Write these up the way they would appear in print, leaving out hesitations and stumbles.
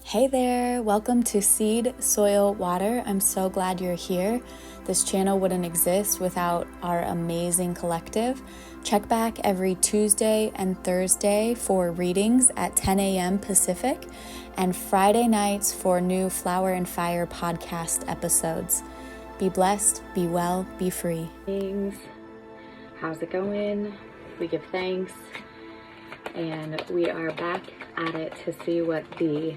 Hey there, welcome to Seed, Soil, Water. I'm so glad you're here. This channel wouldn't exist without our amazing collective. Check back every Tuesday and Thursday for readings at 10 a.m. Pacific and Friday nights for new Flower and Fire podcast episodes. Be blessed, be well, be free. How's it going? We give thanks and we are back at it to see what the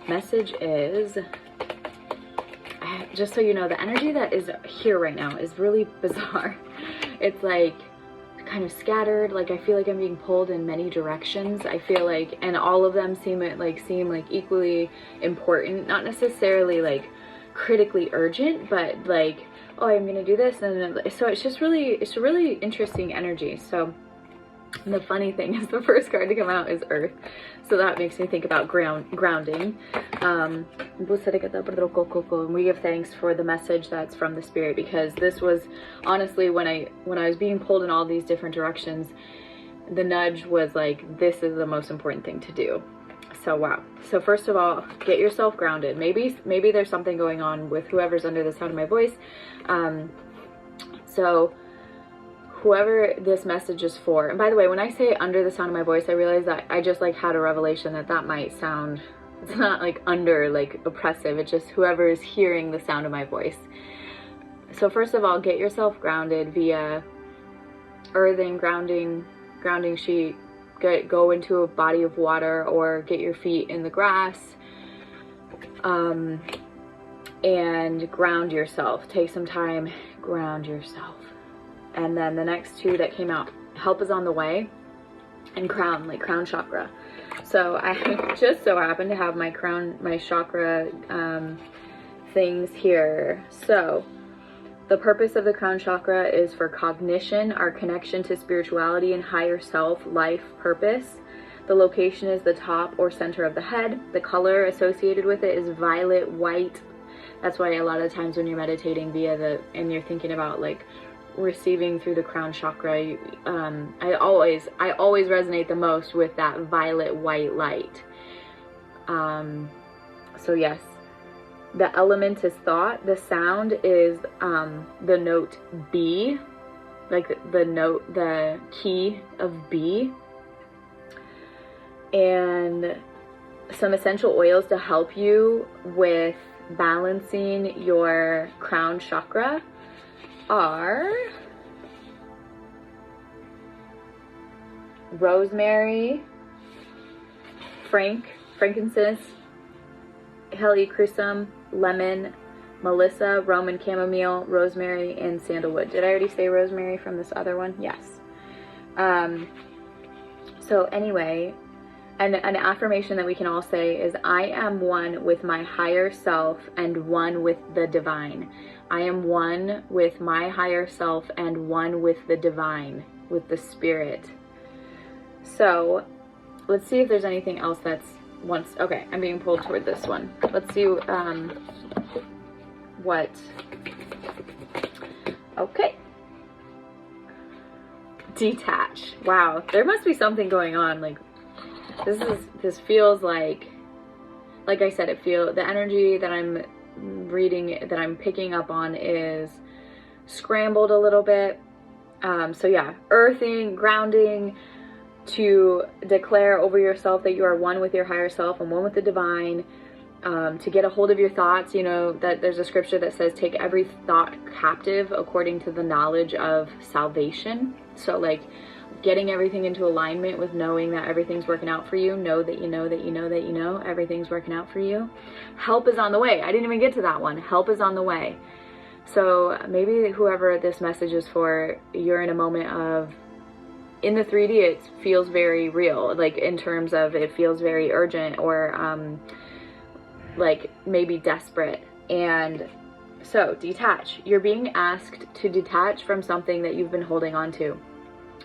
message is. Just so you know, the energy that is here right now is really bizarre. It's like kind of scattered. Like I feel like I'm being pulled in many directions. I feel like, and all of them seem like equally important. Not necessarily like critically urgent, but like, oh, I'm gonna do this, and so it's a really interesting energy. So the funny thing is the first card to come out is Earth. So that makes me think about grounding. And we give thanks for the message that's from the Spirit, because this was honestly, when I was being pulled in all these different directions, the nudge was like, this is the most important thing to do. So wow. So first of all, get yourself grounded. Maybe there's something going on with whoever's under the sound of my voice. So whoever this message is for, and by the way, when I say under the sound of my voice, I realize that I just like had a revelation that might sound, it's not like under, like oppressive, it's just whoever is hearing the sound of my voice. So first of all, get yourself grounded via earthing, grounding sheet, go into a body of water, or get your feet in the grass, and ground yourself. Take some time, ground yourself. And then the next two that came out, help is on the way, and crown, like crown chakra. So I just so happen to have my chakra things here. So the purpose of the crown chakra is for cognition, our connection to spirituality and higher self, life, purpose. The location is the top or center of the head. The color associated with it is violet, white. That's why a lot of times when you're meditating and you're thinking about like receiving through the crown chakra, I always resonate the most with that violet white light. So yes, the element is thought. The sound is the note B, like the key of B, and some essential oils to help you with balancing your crown chakra are rosemary, frankincense, helichrysum, lemon, melissa, Roman chamomile, rosemary, and sandalwood. Did I already say rosemary from this other one? Yes. So anyway, an affirmation that we can all say is, I am one with my higher self and one with the divine. I am one with my higher self and one with the divine, with the Spirit. So let's see if there's anything else that's okay, I'm being pulled toward this one. Let's see what, okay. Detach. Wow, there must be something going on. Like this feels like I said, the energy that I'm reading, that I'm picking up on, is scrambled a little bit. So yeah, earthing, grounding, to declare over yourself that you are one with your higher self and one with the divine, to get a hold of your thoughts. You know that there's a scripture that says, take every thought captive according to the knowledge of salvation. So like getting everything into alignment with knowing that everything's working out for you. Know that you know that you know that you know everything's working out for you. Help is on the way. I didn't even get to that one. Help is on the way. So maybe whoever this message is for, you're in a moment of, in the 3D, it feels very real, like in terms of it feels very urgent, or like maybe desperate. And so detach. You're being asked to detach from something that you've been holding on to.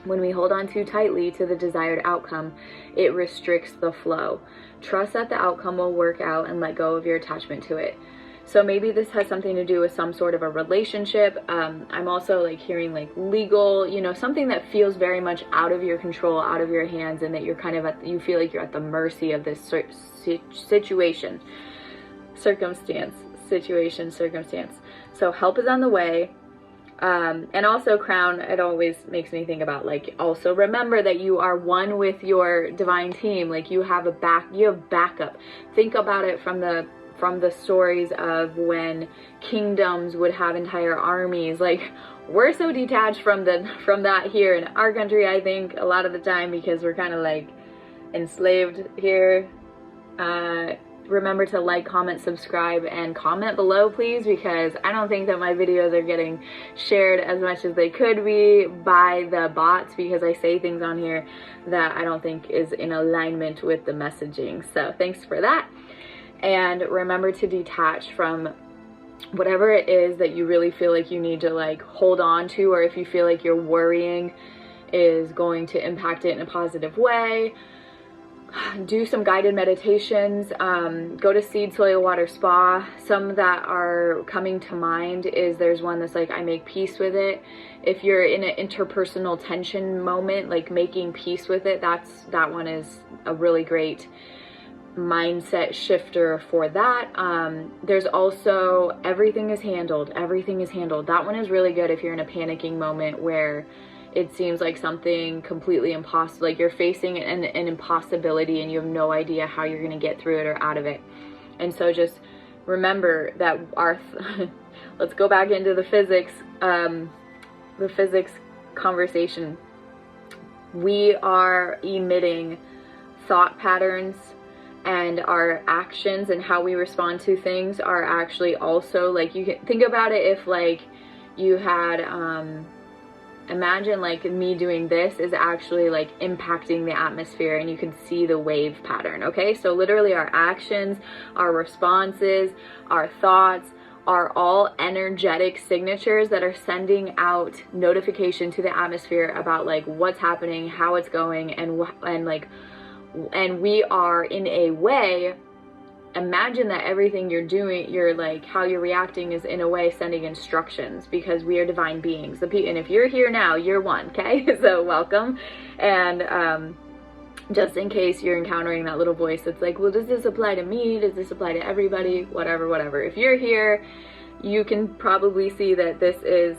When we hold on too tightly to the desired outcome, it restricts the flow. Trust that the outcome will work out and let go of your attachment to it. So maybe this has something to do with some sort of a relationship. I'm also like hearing like legal, you know, something that feels very much out of your control, out of your hands, and that you're kind of you feel like you're at the mercy of this situation. So help is on the way. And also crown, it always makes me think about like, also remember that you are one with your divine team. Like you have backup. Think about it from the stories of when kingdoms would have entire armies. Like we're so detached from that here in our country, I think, a lot of the time, because we're kind of like enslaved here. Remember to like, comment, subscribe, and comment below, please, because I don't think that my videos are getting shared as much as they could be by the bots, because I say things on here that I don't think is in alignment with the messaging. So thanks for that. And remember to detach from whatever it is that you really feel like you need to like hold on to, or if you feel like your worrying is going to impact it in a positive way. Do some guided meditations. Go to SeedSoilWater Spa. Some that are coming to mind is there's one that's like, I make peace with it. If you're in an interpersonal tension moment, like making peace with it, that one is a really great mindset shifter for that. There's also everything is handled. That one is really good if you're in a panicking moment where it seems like something completely impossible, like you're facing an impossibility and you have no idea how you're going to get through it or out of it. And so just remember that let's go back into the physics conversation. We are emitting thought patterns, and our actions and how we respond to things are actually also, like, you can think about it if like you had imagine like me doing this is actually like impacting the atmosphere, and you can see the wave pattern. Okay, so literally our actions, our responses, our thoughts are all energetic signatures that are sending out notification to the atmosphere about like what's happening, how it's going, and we are in a way, imagine that everything you're doing, you're like, how you're reacting is in a way sending instructions, because we are divine beings. And if you're here now, you're one, okay? So welcome. And just in case you're encountering that little voice that's like, well, does this apply to me? Does this apply to everybody? Whatever. If you're here, you can probably see that this is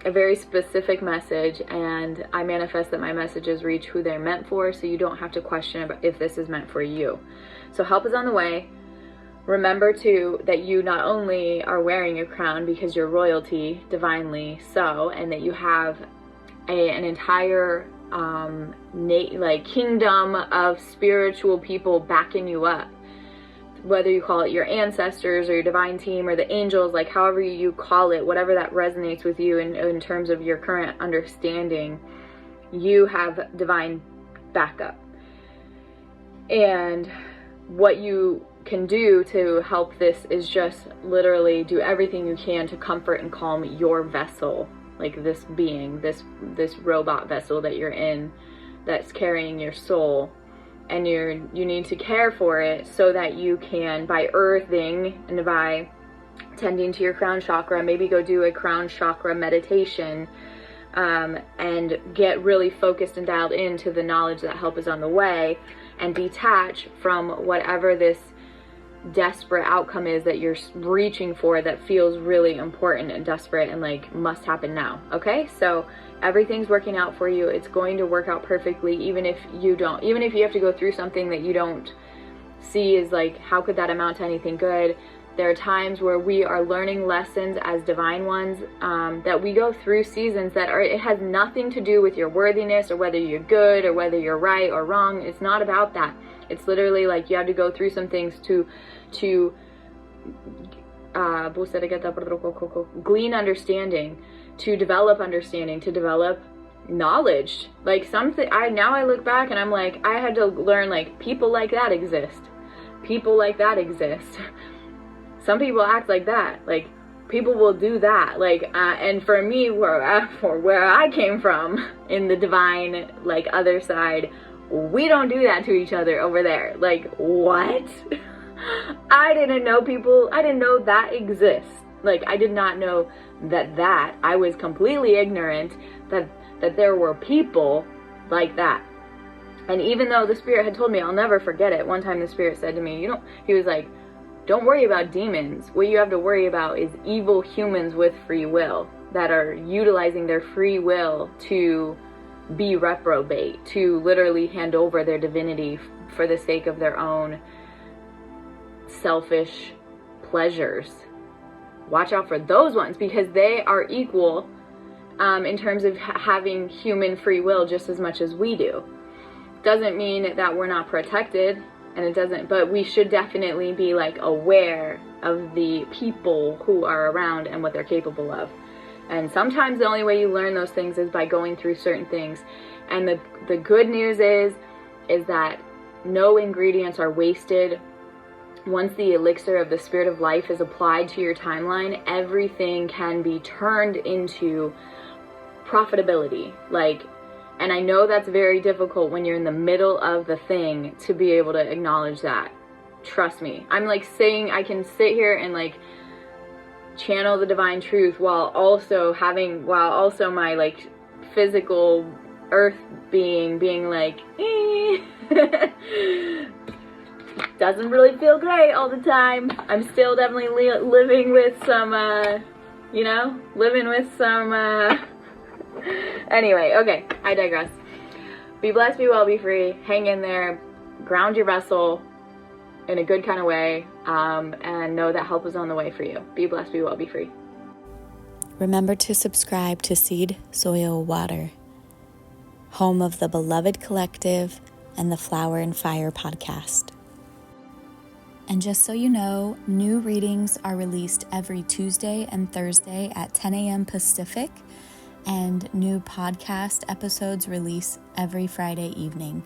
a very specific message, and I manifest that my messages reach who they're meant for, so you don't have to question about if this is meant for you. So help is on the way. Remember too that you not only are wearing a crown because you're royalty, divinely so, and that you have an entire like kingdom of spiritual people backing you up. Whether you call it your ancestors or your divine team or the angels, like however you call it, whatever that resonates with you in terms of your current understanding, you have divine backup. And what you can do to help this is just literally do everything you can to comfort and calm your vessel, like this being, this robot vessel that you're in, that's carrying your soul. And you need to care for it so that you can, by earthing and by tending to your crown chakra, maybe go do a crown chakra meditation, and get really focused and dialed into the knowledge that help is on the way, and detach from whatever this desperate outcome is that you're reaching for, that feels really important and desperate and like must happen now. Okay, so everything's working out for you. It's going to work out perfectly, even if you have to go through something that you don't see as like, how could that amount to anything good? There are times where we are learning lessons as divine ones, that we go through seasons that it has nothing to do with your worthiness or whether you're good or whether you're right or wrong. It's not about that. It's literally like you have to go through some things to glean understanding, to develop knowledge. Like something, now I look back and I'm like, I had to learn like people like that exist. Some people act like that. Like people will do that. Like and for me, where I came from in the divine like other side, we don't do that to each other over there. Like what? I didn't know that exists. Like, I did not know that I was completely ignorant that there were people like that. And even though the Spirit had told me, I'll never forget it. One time the Spirit said to me, he was like, don't worry about demons. What you have to worry about is evil humans with free will that are utilizing their free will to be reprobate, to literally hand over their divinity for the sake of their own selfish pleasures. Watch out for those ones, because they are equal in terms of having human free will just as much as we do. Doesn't mean that we're not protected, and but we should definitely be like aware of the people who are around and what they're capable of. And sometimes the only way you learn those things is by going through certain things. And the good news is that no ingredients are wasted. Once the elixir of the Spirit of life is applied to your timeline, everything can be turned into profitability. And I know that's very difficult when you're in the middle of the thing to be able to acknowledge that. Trust me. I'm saying I can sit here and channel the divine truth while also my physical earth being doesn't really feel great all the time. I'm still definitely living with some anyway, okay, I digress. Be blessed, be well, be free. Hang in there. Ground your vessel in a good kind of way, and know that help is on the way for you. Be blessed, be well, be free. Remember to subscribe to Seed, Soil, Water, home of the Beloved Collective and the Flower and Fire podcast. And just so you know, new readings are released every Tuesday and Thursday at 10 a.m. Pacific, and new podcast episodes release every Friday evening.